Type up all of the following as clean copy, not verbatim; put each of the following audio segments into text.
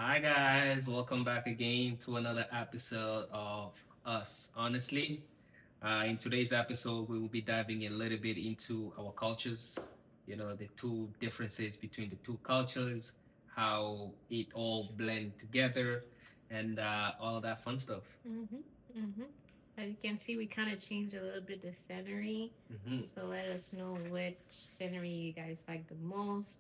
Hi guys, welcome back again to another episode of Us Honestly. In today's episode, we will be diving a little bit into our cultures, the two differences between the two cultures, how it all blend together, and all that fun stuff. Mhm. Mhm. As you can see, we kind of changed a little bit the scenery. Hmm So let us know which scenery you guys like the most.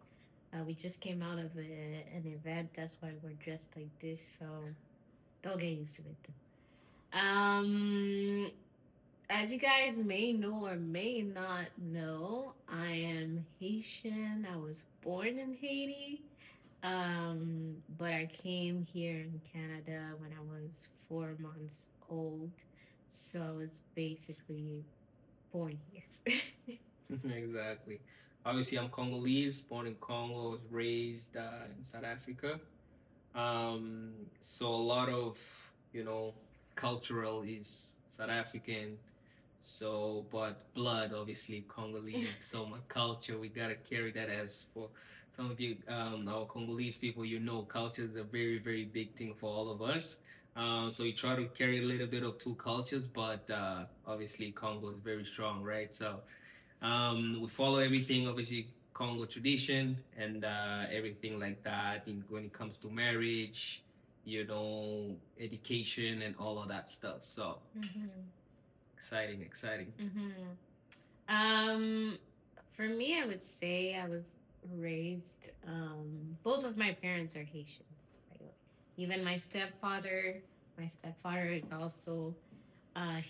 We just came out of an event. That's why we're dressed like this. So don't get used to it. As you guys may know or may not know, I am Haitian. I was born in Haiti. But I came here in Canada when I was 4 months old. So I was basically born here. Exactly. Obviously, I'm Congolese, born in Congo, was raised in South Africa. So a lot of you know cultural is South African. So, but blood obviously Congolese. So my culture, we gotta carry that as for some of you, our Congolese people. Culture is a very very big thing for all of us. So we try to carry a little bit of two cultures, but obviously Congo is very strong, right? So we follow everything, obviously, Congo tradition and everything like that when it comes to marriage, education and all of that stuff. So hmm exciting, exciting. hmm Um, for me, I would say I was raised. Both of my parents are Haitian, by the way. Even my stepfather is also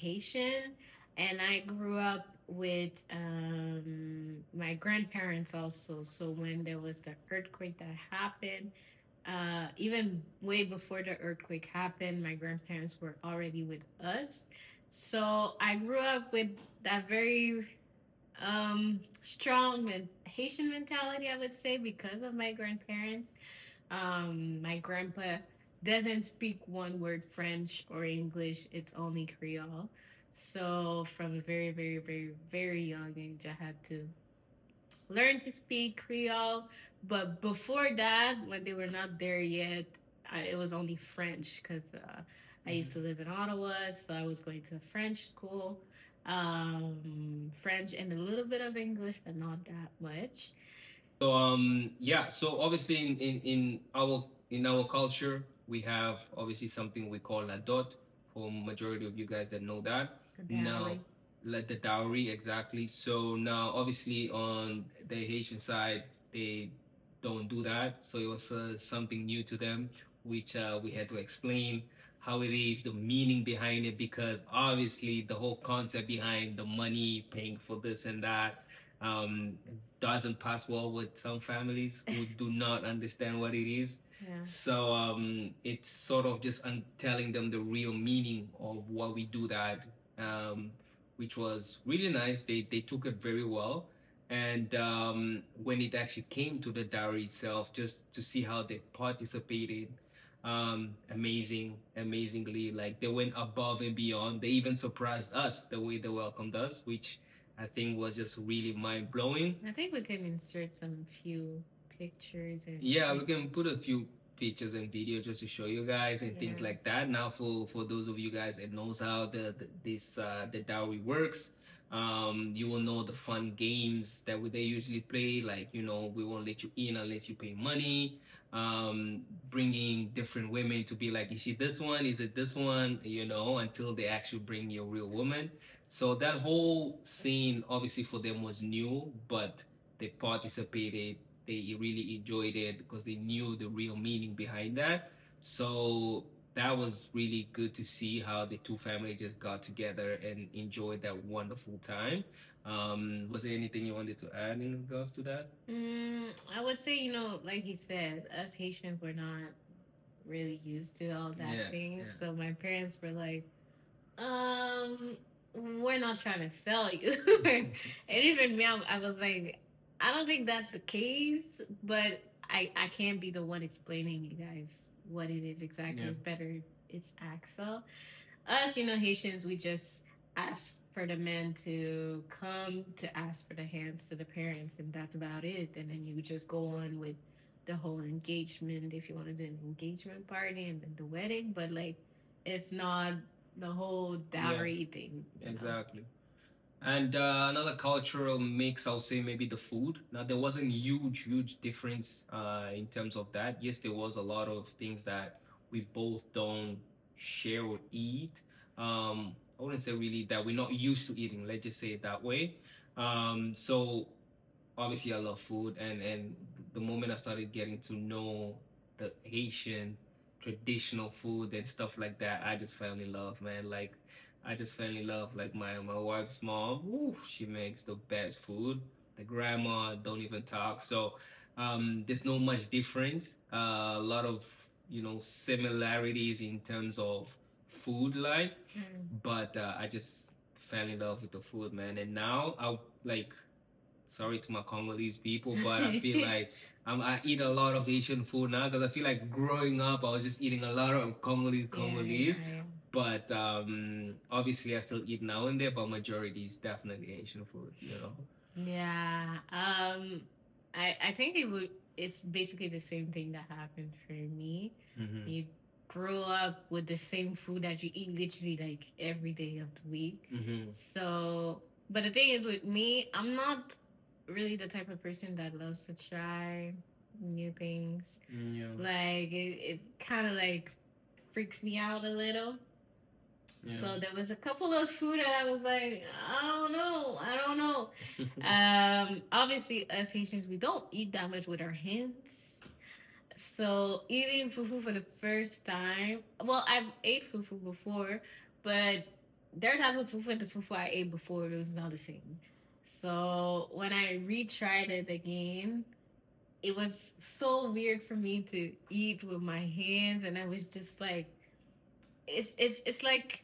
Haitian, and I grew up with my grandparents also. So when there was the earthquake that happened, even way before the earthquake happened, my grandparents were already with us. So I grew up with that very strong Haitian mentality, I would say, because of my grandparents. My grandpa doesn't speak one word French or English, it's only Creole. So from a very, very, very, very young age, I had to learn to speak Creole. But before that, when they were not there yet, it was only French because I used to Mhm. live in Ottawa, so I was going to a French school. French and a little bit of English, but not that much. So yeah, so obviously in our culture we have obviously something we call a dot for majority of you guys that know that. A Now dowry. like the dowry exactly. So now obviously on the Haitian side they don't do that. So it was something new to them, which we had to explain how it is, the meaning behind it, because obviously the whole concept behind the money paying for this and that um, doesn't pass well with some families who do not understand what it is. Yeah. So it's sort of just telling them the real meaning of what we do that, um, which was really nice. They took it very well. And when it actually came to the dowry itself, just to see how they participated, amazingly, like they went above and beyond. They even surprised us the way they welcomed us, which I think was just really mind blowing. I think we can insert some few pictures and Yeah, we can snippets. put a few pictures and video just to show you guys and things Yeah. like that. Now, for those of you guys that knows how the dowry works, you will know the fun games that they usually play. Like we won't let you in unless you pay money. Bringing different women to be like, is she this one? Is it this one? Until they actually bring your real woman. So that whole scene, obviously for them was new, but they participated, they really enjoyed it because they knew the real meaning behind that. So that was really good to see how the two families just got together and enjoyed that wonderful time. Was there anything you wanted to add in regards to that? I would say, like you said, us Haitians were not really used to all that Yeah, things. yeah. So my parents were like, um, we're not trying to sell you. And even me, I was like, I don't think that's the case, but I can't be the one explaining you guys what it is exactly. Yeah. It's better if it's Axel. Us, Haitians, we just ask for the men to come to ask for the hands to the parents, and that's about it. And then you just go on with the whole engagement, if you want to do an engagement party and then the wedding, but like it's not the whole Yeah, dowry thing, you know. exactly. And another cultural mix, I'll say maybe the food. Now there wasn't huge difference in terms of that. Yes, there was a lot of things that we both don't share or eat. I wouldn't say really that we're not used to eating. Let's just say it that way. So obviously I love food, and the moment I started getting to know the Haitian traditional food and stuff like that, I just fell in love, man. Like I just fell in love. Like my wife's mom, woo, she makes the best food. The grandma don't even talk. So there's no much difference. A lot of similarities in terms of food, like, Mm. but I just fell in love with the food, man. And now I like sorry to my Congolese people, but I feel like I eat a lot of Asian food now because I feel like growing up I was just eating a lot of Congolese. Yeah. But obviously I still eat now and then, but majority is definitely Asian food, you know. Yeah. I think it's basically the same thing that happened for me. Mhm. You grow up with the same food that you eat literally like every day of the week. Mhm. So, but the thing is with me, I'm not really the type of person that loves to try new things. Yeah. Like it kind of like freaks me out a little. Yeah. So there was a couple of food that I was like, I don't know. Obviously, us Haitians, we don't eat that much with our hands. So eating fufu for the first time, well, I've ate fufu before, but their type of fufu and the fufu I ate before, it was not the same. So when I retried it again, it was so weird for me to eat with my hands, and I was just like, it's like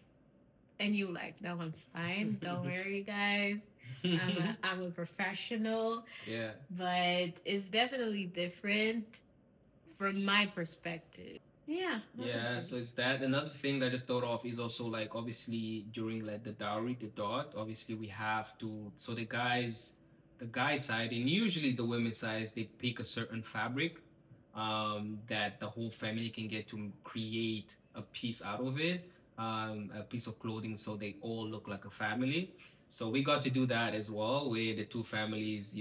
a new life. No, I'm fine. Don't worry, guys. I'm a professional, Yeah. but it's definitely different from my perspective. Yeah, I would Yeah, say. so it's that. Another thing that I just thought of is also like obviously during like the dowry, the dot, obviously we have to so the guy side and usually the women's side they pick a certain fabric that the whole family can get to create a piece out of it, a piece of clothing so they all look like a family. So we got to do that as well, where the two families,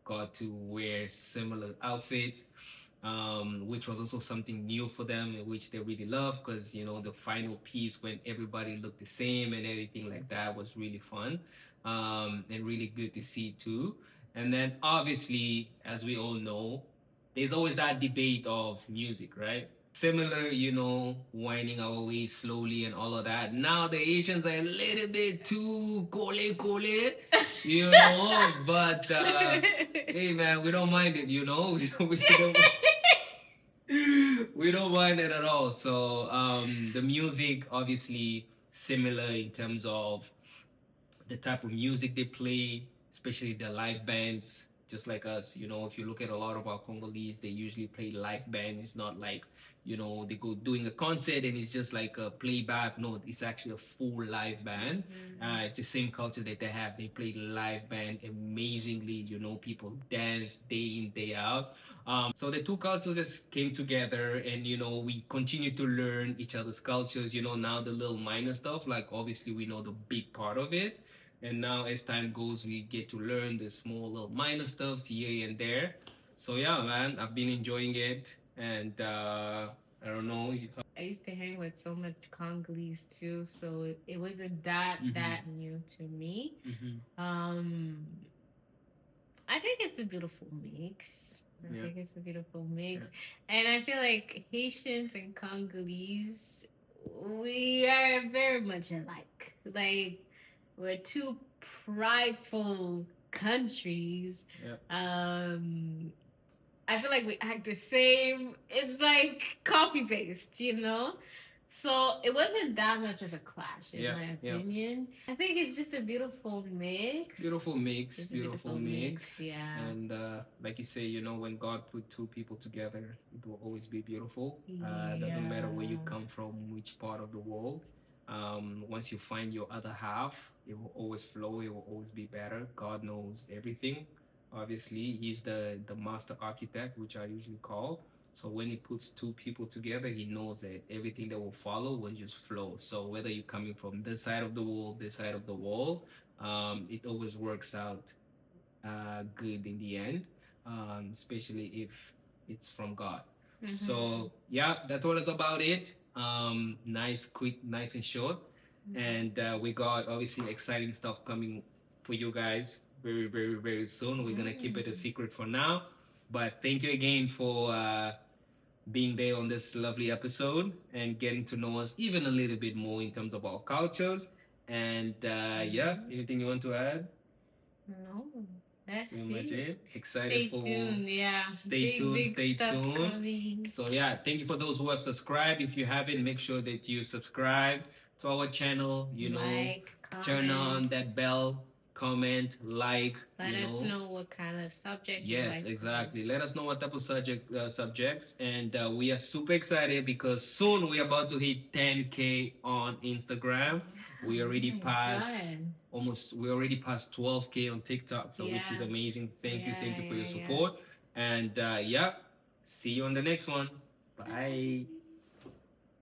got to wear similar outfits, which was also something new for them, which they really loved because the final piece when everybody looked the same and everything like that was really fun, and really good to see too. And then obviously, as we all know, there's always that debate of music, right? Similar, winding our way slowly and all of that. Now the Asians are a little bit too cole, but hey man, we don't mind it, we don't mind it at all. So the music obviously similar in terms of the type of music they play, especially the live bands, just like us. If you look at a lot of our Congolese, they usually play live band. It's not like, they go doing a concert and it's just like a playback. No, it's actually a full live band. It's the same culture that they have. They play live band amazingly. People dance day in, day out. So the two cultures just came together and, we continue to learn each other's cultures. Now the little minor stuff, like obviously we know the big part of it, and now as time goes we get to learn the small little minor stuffs here and there. So yeah, man, I've been enjoying it. And I don't know. I used to hang with so much Congolese too, so it wasn't that new to me. Um, I think it's a beautiful mix. I Yeah. think it's a beautiful mix. And I feel like Haitians and Congolese, we are very much alike. Like, we're two prideful countries. Yeah. I feel like we act the same. It's like copy paste, you know? So it wasn't that much of a clash, in my opinion. I think it's just a beautiful mix. Beautiful mix, It's a beautiful mix. yeah. And like you say, when God put two people together, it will always be beautiful. Doesn't matter where you come from, which part of the world. Once you find your other half, it will always flow. It will always be better. God knows everything. Obviously, he's the master architect, which I usually call. So when he puts two people together, he knows that everything that will follow will just flow. So whether you're coming from this side of the wall, this side of the wall, it always works out good in the end, especially if it's from God. So yeah, that's all it's about it. Nice, quick, nice and short. And we got obviously exciting stuff coming for you guys very, very, very soon. We're gonna keep it a secret for now. But thank you again for being there on this lovely episode and getting to know us even a little bit more in terms of our cultures. And yeah, anything you want to add? No, that's Pretty much it. it. Excited Stay for. tuned, yeah. Stay Big, tuned. big Stay stuff tuned. coming. So yeah, thank you for those who have subscribed. If you haven't, make sure that you subscribe to our channel. You know, Like, turn on comment. that bell, comment, like. Let you us know. know what kind of subject you Yes, like to exactly. Let us know what type of subjects, and we are super excited because soon we're about to hit 10K on Instagram. We already Oh my passed God. almost. We already passed 12K on TikTok, so which is Yeah. amazing. Thank you for your Yeah. support, and yeah, see you on the next one. Bye.